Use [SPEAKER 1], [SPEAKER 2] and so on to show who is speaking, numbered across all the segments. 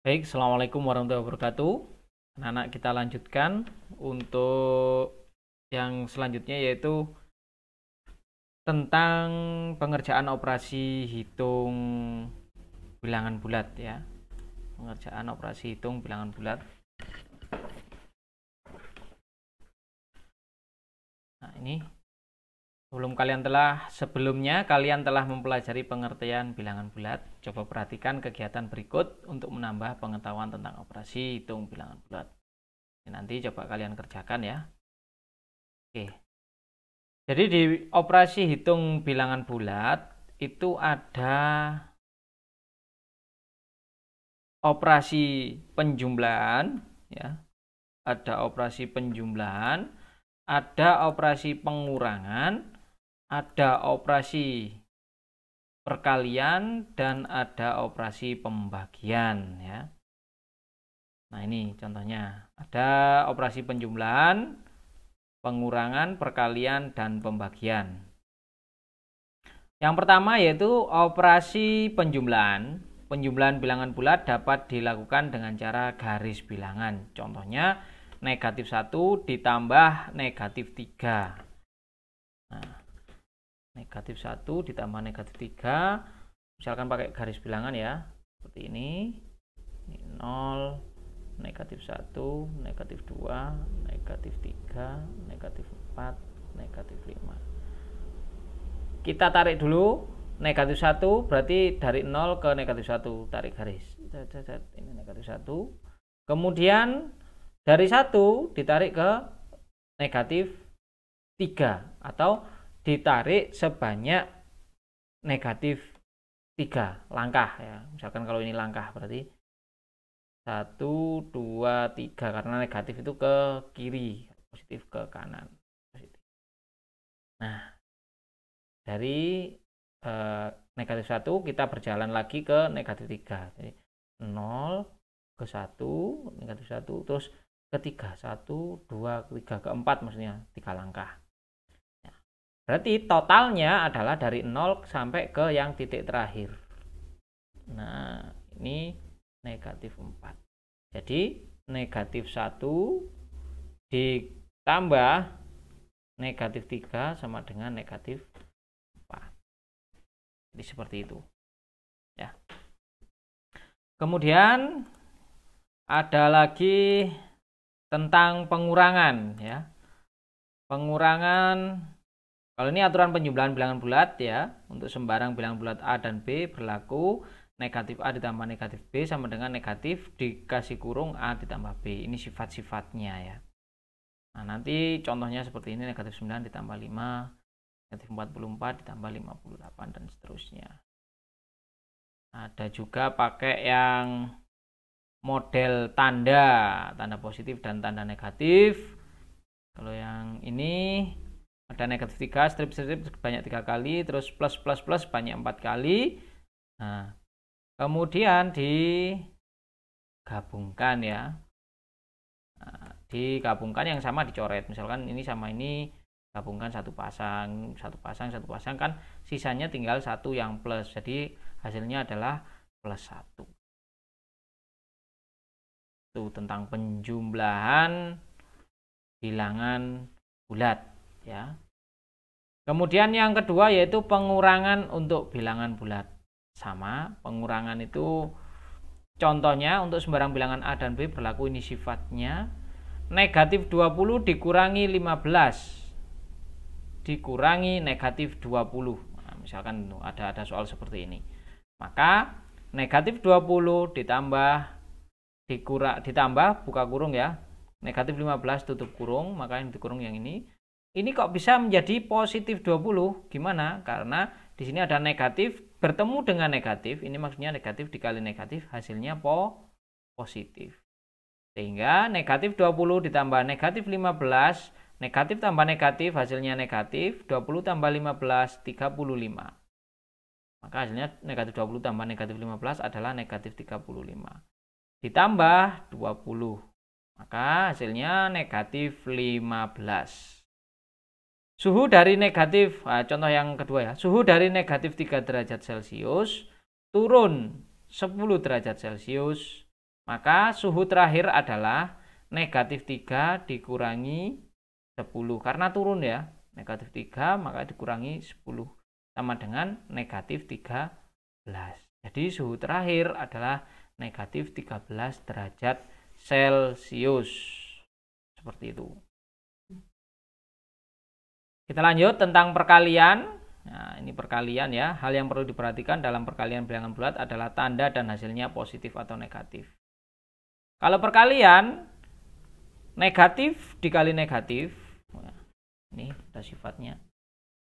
[SPEAKER 1] Baik, Assalamualaikum warahmatullahi wabarakatuh. Anak-anak, kita lanjutkan untuk yang selanjutnya, yaitu tentang pengerjaan operasi hitung bilangan bulat ya. Pengerjaan operasi hitung bilangan bulat. Nah, ini sebelumnya kalian telah mempelajari pengertian bilangan bulat. Coba perhatikan kegiatan berikut untuk menambah pengetahuan tentang operasi hitung bilangan bulat. Nanti coba kalian kerjakan ya. Oke. Jadi di operasi hitung bilangan bulat itu ada operasi penjumlahan ya. Ada operasi penjumlahan, ada operasi pengurangan, ada operasi perkalian, dan ada operasi pembagian ya. Nah, ini contohnya. Ada operasi penjumlahan, pengurangan, perkalian, dan pembagian. Yang pertama yaitu operasi penjumlahan. Penjumlahan bilangan bulat dapat dilakukan dengan cara garis bilangan. Contohnya negatif 1 ditambah negatif 3. Nah, negatif 1 ditambah negatif 3. Misalkan pakai garis bilangan ya. Seperti ini. Ini 0, negatif 1, negatif 2, negatif 3, negatif 4, negatif 5. Kita tarik dulu. Negatif 1 berarti dari 0 ke negatif 1. Tarik garis. Ini negatif 1. Kemudian dari 1 ditarik ke negatif 3. Atau ditarik sebanyak negatif 3 langkah ya. Misalkan kalau ini langkah berarti 1, 2, 3. Karena negatif itu ke kiri, positif ke kanan. Nah, dari negatif 1 kita berjalan lagi ke negatif 3. Jadi 0 ke 1, negatif 1, terus ke 3, 1, 2, 3, ke 4 maksudnya 3 langkah. Ya. Berarti totalnya adalah dari 0 sampai ke yang titik terakhir. Nah, ini negatif 4. Jadi negatif 1 ditambah negatif 3 sama dengan negatif 4. Jadi seperti itu ya. Kemudian ada lagi tentang pengurangan ya. Pengurangan, kalau ini aturan penjumlahan bilangan bulat ya, untuk sembarang bilangan bulat A dan B berlaku negatif A ditambah negatif B sama dengan negatif dikasih kurung A ditambah B. Ini sifat-sifatnya ya. Nah, nanti contohnya seperti ini, negatif 9 ditambah 5, negatif 44 ditambah 58, dan seterusnya. Ada juga pakai yang model tanda positif dan tanda negatif. Kalau yang ini ada negatif 3, strip-strip banyak 3 kali, terus plus banyak 4 kali. Nah, kemudian digabungkan ya. Nah, digabungkan yang sama dicoret. Misalkan ini sama ini gabungkan satu pasang kan sisanya tinggal satu yang plus, jadi hasilnya adalah plus 1. Itu tentang penjumlahan bilangan bulat ya. Kemudian yang kedua yaitu pengurangan untuk bilangan bulat. Sama, pengurangan itu contohnya untuk sembarang bilangan A dan B berlaku ini sifatnya. Negatif 20 dikurangi 15 dikurangi negatif 20. Nah, misalkan ada soal seperti ini. Maka negatif 20 ditambah buka kurung ya. Negatif 15 tutup kurung, maka yang dikurung yang ini. Ini kok bisa menjadi positif 20? Gimana? Karena di sini ada negatif bertemu dengan negatif. Ini maksudnya negatif dikali negatif, hasilnya positif. Sehingga negatif 20 ditambah negatif 15, negatif tambah negatif, hasilnya negatif. 20 tambah 15, 35. Maka hasilnya negatif 20 tambah negatif 15 adalah negatif 35. Ditambah 20. Maka hasilnya negatif 15. Suhu dari negatif, contoh yang kedua ya. Suhu dari negatif 3 derajat Celcius turun 10 derajat Celcius Maka suhu terakhir adalah negatif 3 dikurangi 10. Karena turun ya. Negatif 3 maka dikurangi 10. Sama dengan negatif 13. Jadi suhu terakhir adalah negatif 13 derajat Celcius. Seperti itu. Kita lanjut tentang perkalian. Nah, ini perkalian ya. Hal yang perlu diperhatikan dalam perkalian bilangan bulat adalah tanda dan hasilnya positif atau negatif. Kalau perkalian, negatif dikali negatif. Ini ada sifatnya.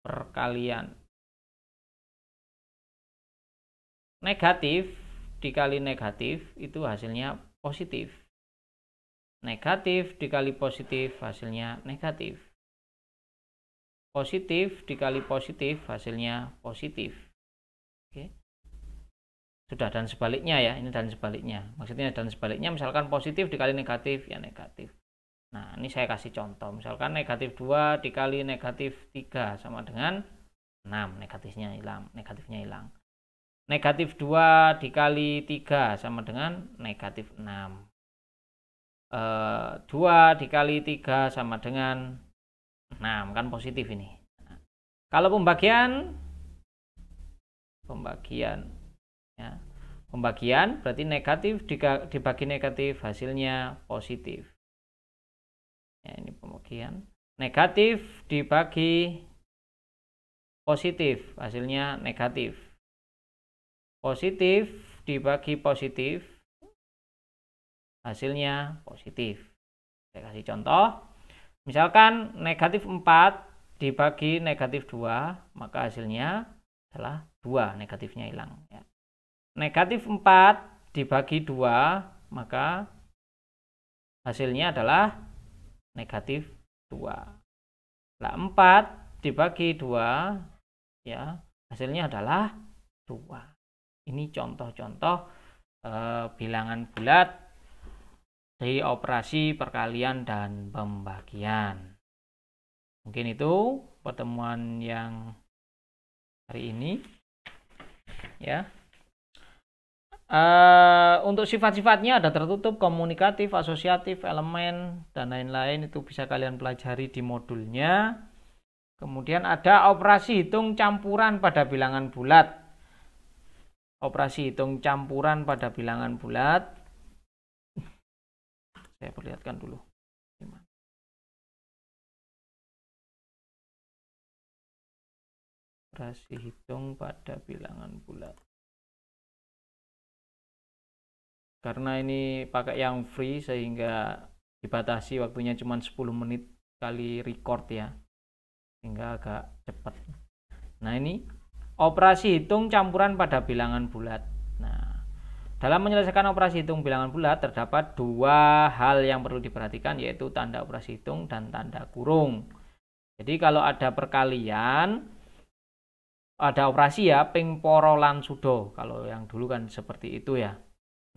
[SPEAKER 1] Perkalian. Negatif dikali negatif itu hasilnya positif. Negatif dikali positif hasilnya negatif. Positif dikali positif hasilnya positif. Oke. Sudah, dan sebaliknya ya, ini dan sebaliknya. Maksudnya dan sebaliknya, misalkan positif dikali negatif ya negatif. Nah, ini saya kasih contoh. Misalkan negatif 2 dikali negatif 3 sama dengan 6. Negatifnya hilang. Negatif 2 dikali 3 sama dengan negatif 6. 2 dikali 3 sama dengan 6, kan positif ini. Nah, kalau pembagian ya. Pembagian berarti negatif dibagi negatif hasilnya positif. Ya, ini pembagian. Negatif dibagi positif hasilnya negatif. Positif dibagi positif hasilnya positif. Saya kasih contoh. Misalkan negatif 4 dibagi negatif 2, maka hasilnya adalah 2, negatifnya hilang. Ya. Negatif 4 dibagi 2, maka hasilnya adalah negatif 2. Nah, 4 dibagi 2, ya, hasilnya adalah 2. Ini contoh-contoh bilangan bulat dari operasi perkalian dan pembagian. Mungkin itu pertemuan yang hari ini ya. Untuk sifat-sifatnya ada tertutup, komunikatif, asosiatif, elemen, dan lain-lain. Itu bisa kalian pelajari di modulnya. Kemudian ada operasi hitung campuran pada bilangan bulat. Operasi hitung campuran pada bilangan bulat. Saya perlihatkan dulu. Operasi hitung pada bilangan bulat. Karena ini pakai yang free sehingga dibatasi waktunya cuma 10 menit kali record ya. Sehingga agak cepat. Nah, ini operasi hitung campuran pada bilangan bulat. Nah, dalam menyelesaikan operasi hitung bilangan bulat terdapat dua hal yang perlu diperhatikan, yaitu tanda operasi hitung dan tanda kurung. Jadi kalau ada perkalian, ada operasi ya, ping poro lan sudo. Kalau yang dulu kan seperti itu ya.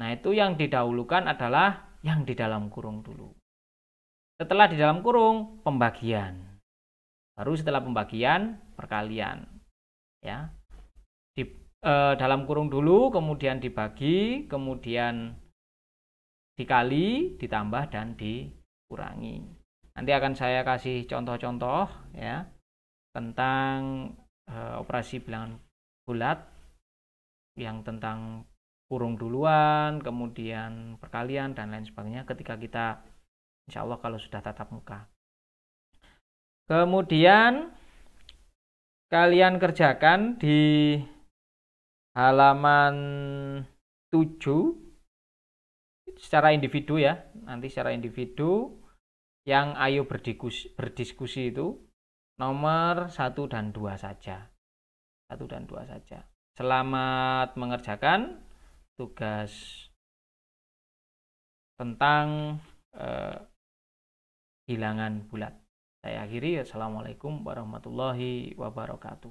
[SPEAKER 1] Nah, itu yang didahulukan adalah yang di dalam kurung dulu. Setelah di dalam kurung, pembagian. Baru setelah pembagian, perkalian. Ya. Dalam kurung dulu, kemudian dibagi, kemudian dikali, ditambah, dan dikurangi. Nanti akan saya kasih contoh-contoh ya tentang operasi bilangan bulat yang tentang kurung duluan, kemudian perkalian, dan lain sebagainya ketika kita insya Allah kalau sudah tatap muka. Kemudian kalian kerjakan di halaman 7 secara individu ya. Nanti secara individu yang ayo berdiskusi itu nomor 1 dan 2 saja. 1 dan 2 saja. Selamat mengerjakan tugas tentang bilangan bulat. Saya akhiri. Assalamualaikum warahmatullahi wabarakatuh.